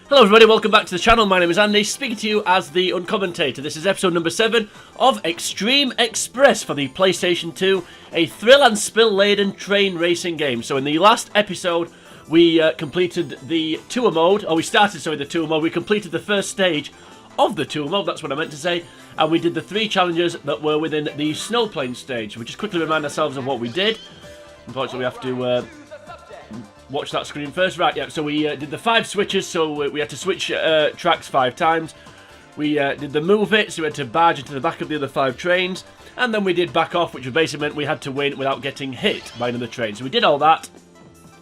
Hello everybody, welcome back to the channel. My name is Andy, speaking to you as the Uncommentator. This is episode number 7 of X-Treme Express for the PlayStation 2, a thrill and spill-laden train racing game. So in the last episode, we completed the tour mode, or we started, the tour mode. We completed the first stage of the tour mode, that's what I meant to say, and we did the 3 challenges that were within the snowplane stage. We just quickly remind ourselves of what we did. Unfortunately, we have to watch that screen first. Right, yeah, so we did the 5 switches, so we had to switch tracks 5 times. We did the move it, so we had to barge into the back of the other 5 trains. And then we did back off, which basically meant we had to win without getting hit by another train. So we did all that.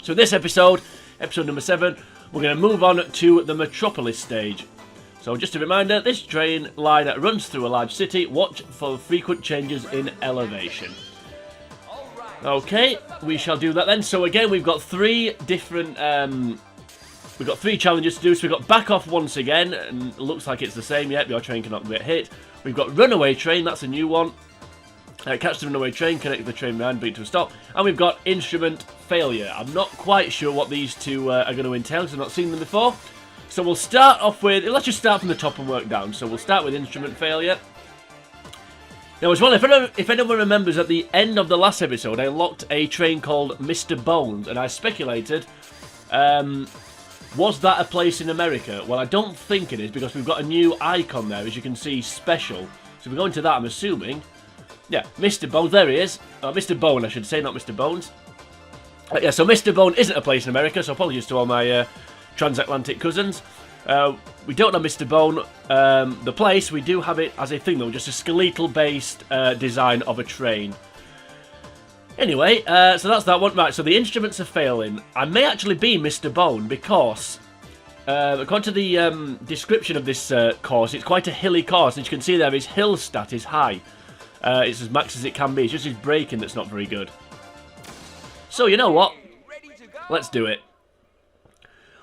So this episode number 7, we're going to move on to the Metropolis stage. So just a reminder, this train line runs through a large city. Watch for frequent changes in elevation. Okay, we shall do that then. So again, we've got 3 different, we've got 3 challenges to do. So we've got back off once again, and it looks like it's the same yet. Your train cannot get hit. We've got runaway train, that's a new one. Catch the runaway train, connect the train behind, beat to a stop. And we've got instrument failure. I'm not quite sure what these 2 are going to entail, because I've not seen them before. So we'll start off with, let's just start from the top and work down. So we'll start with instrument failure. Now as well, if anyone remembers, at the end of the last episode, I unlocked a train called Mr. Bones, and I speculated, was that a place in America? Well, I don't think it is, because we've got a new icon there, as you can see, special. So we go into that, I'm assuming. Yeah, Mr. Bones, there he is. Mr. Bone, I should say, not Mr. Bones. Yeah, so Mr. Bone isn't a place in America, so apologies to all my transatlantic cousins. We don't have Mr. Bone, the place. We do have it as a thing, though, just a skeletal-based design of a train. Anyway, so that's that one. Right, so the instruments are failing. I may actually be Mr. Bone, because according to the description of this course, it's quite a hilly course, and you can see there his hill stat is high. It's as max as it can be. It's just his braking that's not very good. So, you know what? Let's do it.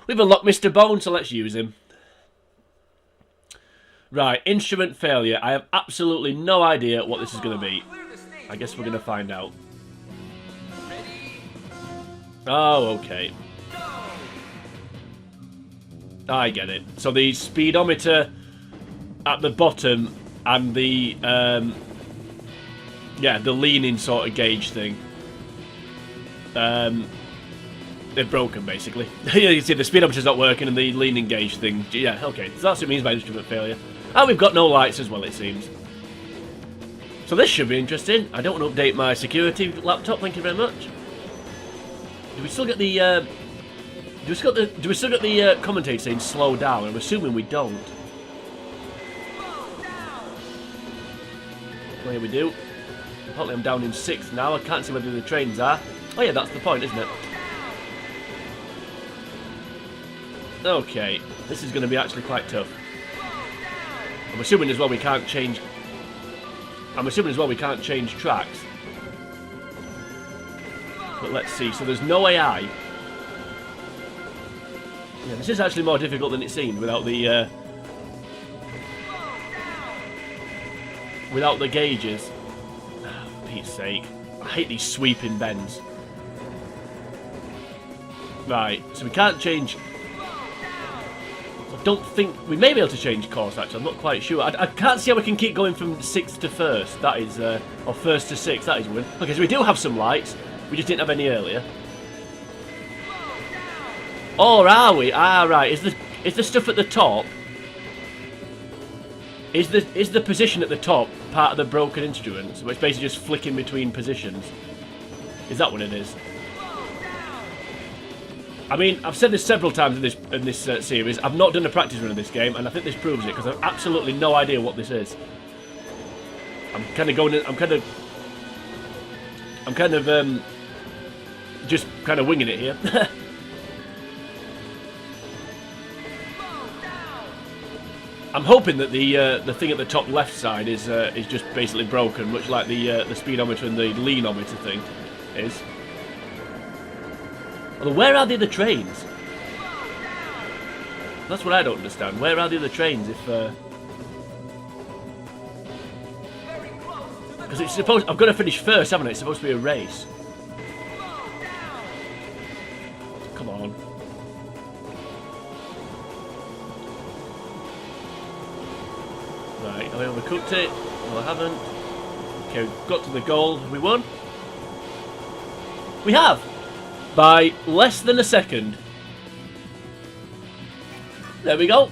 We've unlocked Mr. Bone, so let's use him. Right, instrument failure. I have absolutely no idea what this is going to be. I guess we're going to find out. Oh, okay. I get it. So the speedometer at the bottom and the, yeah, the leaning sort of gauge thing. They're broken, basically. You see, the speedometer's not working and the leaning gauge thing. Yeah, okay. So that's what it means by instrument failure. And we've got no lights as well, it seems. So this should be interesting. I don't want to update my security laptop, thank you very much. Do we still get the, do we still get the commentator saying slow down? I'm assuming we don't. Well, here we do. Apparently I'm down in 6th now. I can't see whether the trains are. Oh yeah, that's the point, isn't it? Okay, this is going to be actually quite tough. I'm assuming as well we can't change. Tracks. But let's see. So there's no AI. Yeah, this is actually more difficult than it seemed without the gauges. Oh, for Pete's sake, I hate these sweeping bends. Right, so we can't change. I don't think we may be able to change course. Actually, I'm not quite sure. I can't see how we can keep going from 6th to 1st. That is, or 1st to 6th. That is win. Okay, so we do have some lights. We just didn't have any earlier. Or are we? Ah, right. Is the stuff at the top? Is the position at the top part of the broken instrument? So it's basically just flicking between positions. Is that what it is? I mean, I've said this several times in this series. I've not done a practice run of this game, and I think this proves it, because I've absolutely no idea what this is. I'm kind of just kind of winging it here. I'm hoping that the thing at the top left side is just basically broken, much like the speedometer and the leanometer thing is. Although, where are the other trains? That's what I don't understand. Where are the other trains if... Because it's supposed... I've got to finish first, haven't I? It's supposed to be a race. Come on. Have I overcooked it? No, I haven't. Okay, we've got to the goal. Have we won? We have! By less than a second. There we go.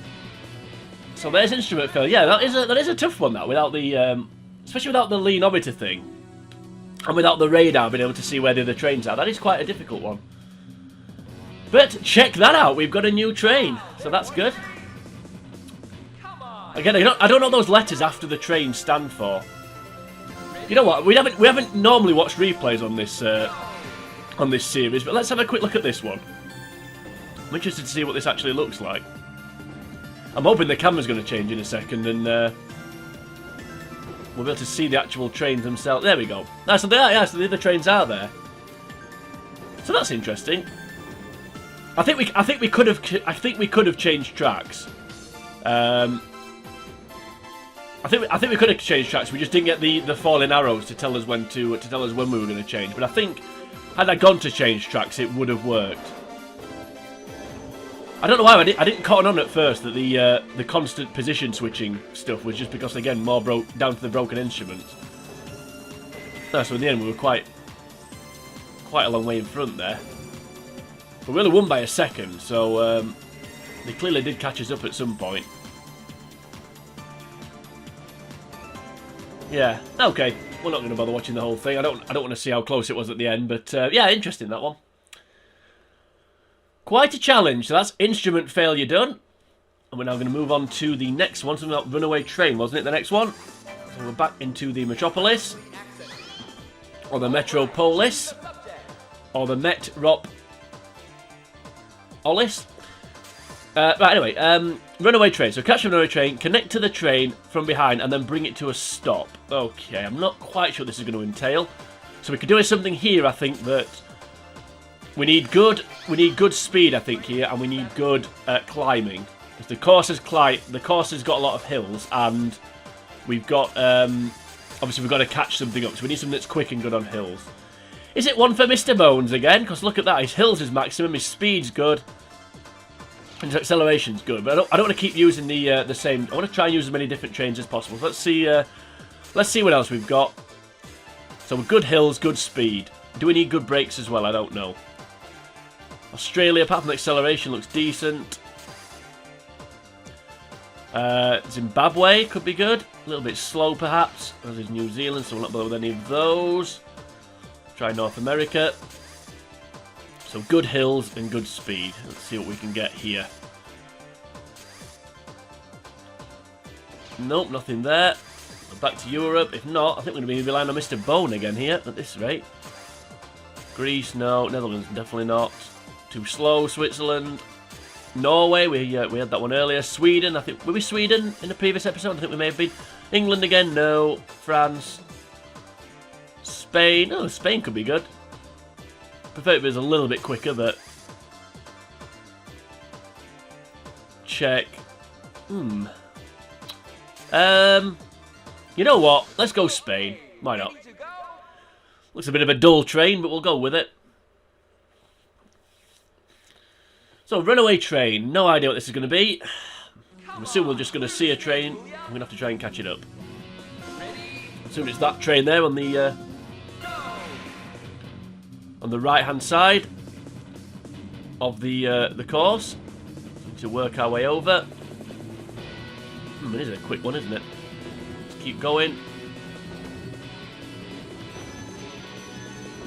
So there's instrument failure. Yeah, that is a tough one, that, without the especially without the leanometer thing. And without the radar being able to see where the other trains are. That is quite a difficult one. But check that out, we've got a new train. So that's good. Again, I don't know what those letters after the train stand for. You know what? We haven't normally watched replays on this series, but let's have a quick look at this one. I'm interested to see what this actually looks like. I'm hoping the camera's going to change in a second, and we'll be able to see the actual trains themselves. There we go. Ah, so they are. Yeah, so the other trains are there. So that's interesting. I think we could have changed tracks. I think we could have changed tracks. We just didn't get the falling arrows to tell us when we were going to change. But I think had I gone to change tracks, it would have worked. I don't know why I didn't cotton on at first that the constant position switching stuff was just because, again, more down to the broken instruments. No, so in the end we were quite a long way in front there. But we only won by a second, so they clearly did catch us up at some point. Yeah, okay. We're not going to bother watching the whole thing. I don't want to see how close it was at the end, but yeah, interesting, that one. Quite a challenge. So that's instrument failure done. And we're now going to move on to the next one. Something about Runaway Train, wasn't it, the next one? So we're back into the Metropolis. Or the Metropolis. Or the Metropolis. Right, anyway, Runaway Train. So catch a runaway train, connect to the train from behind, and then bring it to a stop. Okay, I'm not quite sure what this is going to entail. So we could do something here, I think, that we need good speed, I think, here, and we need good climbing. Because the course has got a lot of hills, and we've got obviously we've got to catch something up. So we need something that's quick and good on hills. Is it one for Mr. Bones again? Because look at that, his hills is maximum, his speed's good. And his acceleration's good, but I don't want to keep using the same. I want to try and use as many different trains as possible. So let's see what else we've got. So good hills, good speed. Do we need good brakes as well? I don't know. Australia, apart from the acceleration, looks decent. Zimbabwe could be good. A little bit slow, perhaps. As is New Zealand, so we'll not bother with any of those. Try North America. So good hills and good speed. Let's see what we can get here. Nope, nothing there. Back to Europe. If not, I think we're going to be relying on Mr. Bone again here, at this rate. Greece, no. Netherlands, definitely not. Too slow. Switzerland. Norway, we had that one earlier. Sweden, I think. Were we Sweden in the previous episode? I think we may have been. England again, no. France. Spain. Oh, Spain could be good. Prefer if it was a little bit quicker, but... Check. You know what? Let's go Spain. Why not? Looks a bit of a dull train, but we'll go with it. So, Runaway Train. No idea what this is going to be. I'm assuming we're just going to see a train. I'm going to have to try and catch it up. I'm assuming it's that train there on the right-hand side of the course. To work our way over. It is a quick one, isn't it? Let's keep going.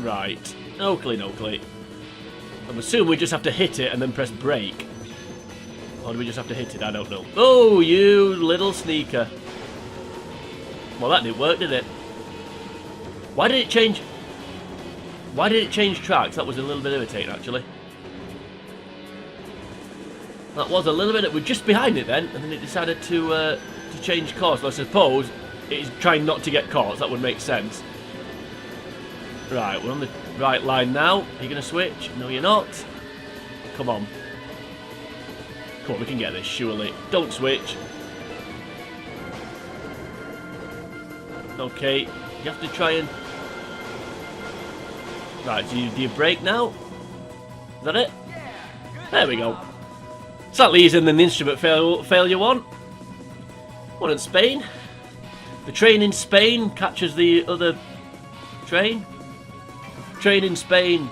Right. Oakley. I'm assuming we just have to hit it and then press brake. Or do we just have to hit it? I don't know. Oh, you little sneaker. Well, that didn't work, did it? Why did it change? Why did it change tracks? That was a little bit irritating, actually. That was a little bit... We're just behind it then, and then it decided to change course. Well, I suppose it's trying not to get caught. So that would make sense. Right, we're on the right line now. Are you going to switch? No, you're not. Come on. Come on, we can get this, surely. Don't switch. Okay, you have to try and... Right, do you brake now? Is that it? There we go. Slightly easier than the instrument failure one. One in Spain. The train in Spain catches the other train. Train in Spain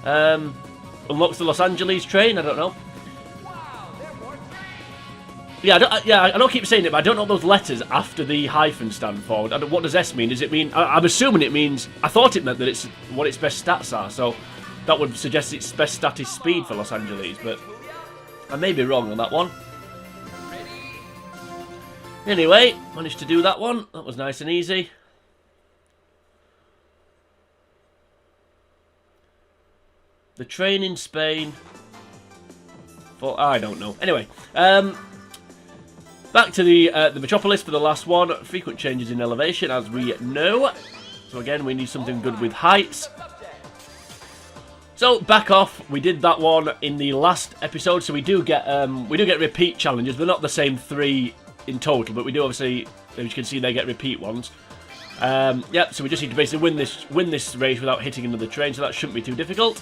unlocks the Los Angeles train. I don't know. Yeah, I don't keep saying it, but I don't know what those letters after the hyphen stand for. What does S mean? Does it mean? I'm assuming it means. I thought it meant that it's what its best stats are. So that would suggest its best stat is speed for Los Angeles, but I may be wrong on that one. Anyway, managed to do that one. That was nice and easy. The train in Spain. I don't know. Anyway, back to the Metropolis for the last one. Frequent changes in elevation, as we know. So again, we need something good with heights. So back off. We did that one in the last episode. So we do get repeat challenges. They're not the same 3 in total, but we do obviously, as you can see, they get repeat ones. Yep. So we just need to basically win this race without hitting another train. So that shouldn't be too difficult.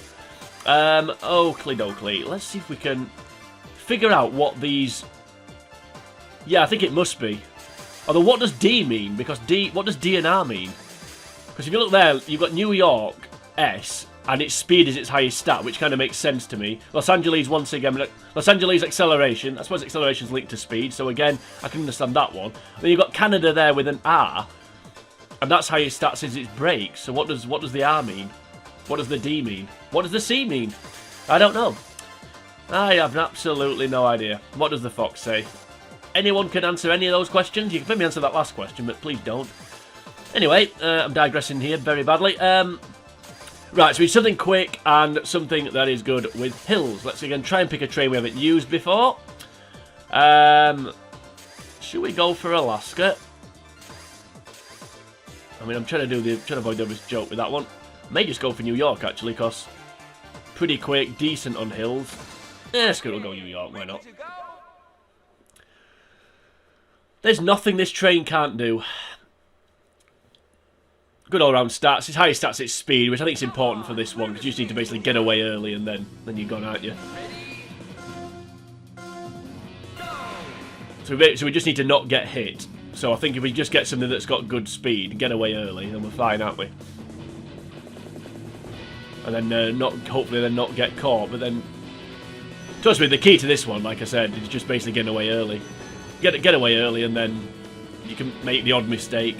Oakley dokley. Let's see if we can figure out what these. Yeah, I think it must be. Although, what does D mean? Because what does D and R mean? Because if you look there, you've got New York S, and its speed is its highest stat, which kind of makes sense to me. Los Angeles, once again, Los Angeles acceleration. I suppose acceleration's linked to speed, so again, I can understand that one. Then you've got Canada there with an R, and that's highest stats is its brakes. So what does the R mean? What does the D mean? What does the C mean? I don't know. I have absolutely no idea. What does the fox say? Anyone can answer any of those questions. You can maybe answer that last question, but please don't. Anyway, I'm digressing here very badly. Right, so it's something quick and something that is good with hills. Let's again try and pick a train we haven't used before. Should we go for Alaska? I mean, I'm trying to avoid this joke with that one. May just go for New York actually, because pretty quick, decent on hills. Let's go New York. Why not? There's nothing this train can't do. Good all-round stats. Its highest stats, its speed, which I think is important for this one, because you just need to basically get away early and then you're gone, aren't you? So we just need to not get hit. So I think if we just get something that's got good speed, get away early, then we're fine, aren't we? And then hopefully then not get caught. But then, trust me, the key to this one, like I said, is just basically getting away early. Get away early, and then you can make the odd mistake.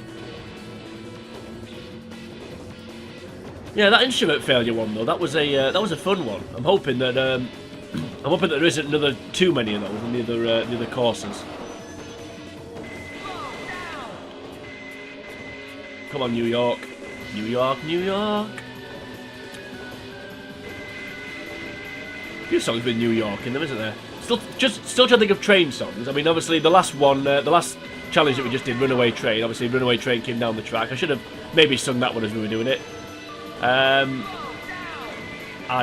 Yeah, that instrument failure one though, that was a fun one. I'm hoping that there isn't another too many of those in the other courses. Come on, New York, New York, New York. A few songs with New York in them, isn't there? Still trying to think of train songs. I mean, obviously the last one, the last challenge that we just did, Runaway Train. Obviously, Runaway Train came down the track. I should have maybe sung that one as we were doing it. I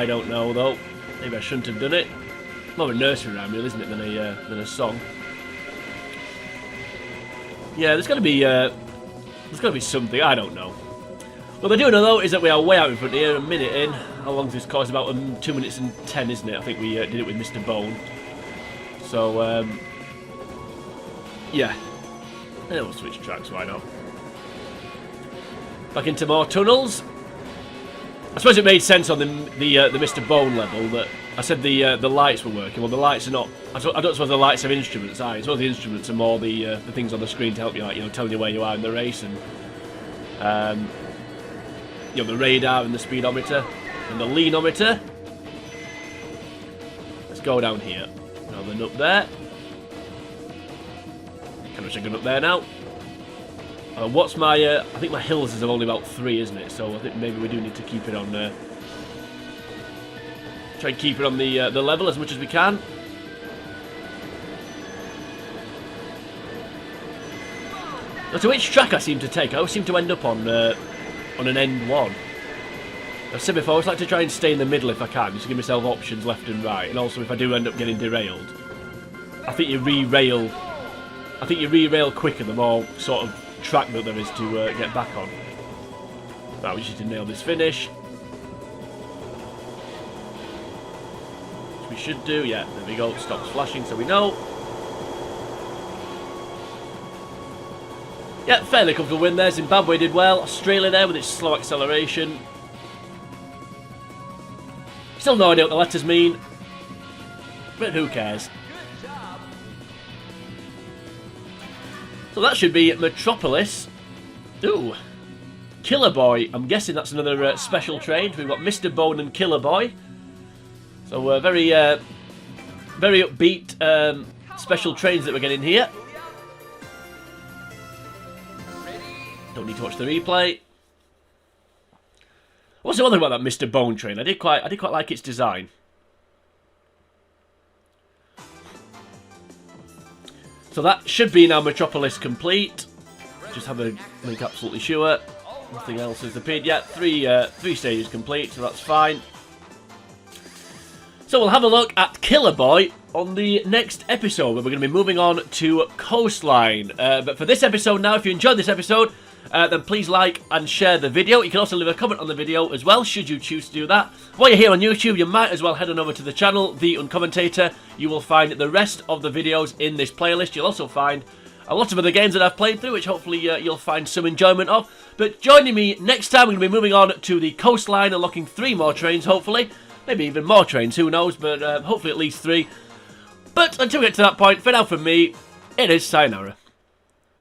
don't know though. Maybe I shouldn't have done it. More of a nursery rhyme, really, isn't it, than a song? Yeah, there's got to be something. I don't know. What I do know though is that we are way out in front here. A minute in. How long is this course? About 2 minutes and 10, isn't it? I think we did it with Mr. Bone. So yeah. And then we'll switch tracks. Why not? Back into more tunnels. I suppose it made sense on the Mr. Bone level that I said the lights were working. Well, the lights are not. I don't suppose the lights are instruments. I suppose the instruments are more the things on the screen to help you out. You know, telling you where you are in the race and you know, the radar and the speedometer and the leanometer. Let's go down here. Now then up there. Kind of wish I could up there now. What's my? I think my hills is only about 3, isn't it? So I think maybe we do need to keep it on. Try and keep it on the level as much as we can. Now, to which track I seem to take, I always seem to end up on an end one. I've said before, I always like to try and stay in the middle if I can, just to give myself options left and right. And also, if I do end up getting derailed, I think you re-rail. I think you re-rail quicker the more sort of track that there is to get back on. Right, we just need to nail this finish. Which we should do, yeah, there we go, stops flashing so we know. Yeah, fairly comfortable win there. Zimbabwe did well. Australia there with its slow acceleration. Still no idea what the letters mean. But who cares? So that should be Metropolis. Ooh. Killer Boy. I'm guessing that's another special train. We've got Mr. Bone and Killer Boy. So very upbeat special trains that we're getting here. Don't need to watch the replay. What's the other about that Mr. Bone train? I did quite like its design. So that should be now Metropolis complete. Just have a make absolutely sure. Nothing else has appeared yet. Three stages complete, so that's fine. So we'll have a look at Killer Boy on the next episode, where we're going to be moving on to Coastline. But for this episode now, if you enjoyed this episode, then please like and share the video. You can also leave a comment on the video as well, should you choose to do that. While you're here on YouTube, you might as well head on over to the channel, The Uncommentator. You will find the rest of the videos in this playlist. You'll also find a lot of other games that I've played through, which hopefully you'll find some enjoyment of. But joining me next time, we're going to be moving on to the Coastline, unlocking 3 more trains, hopefully. Maybe even more trains, who knows, but hopefully at least 3. But until we get to that point, for now from me, it is sayonara.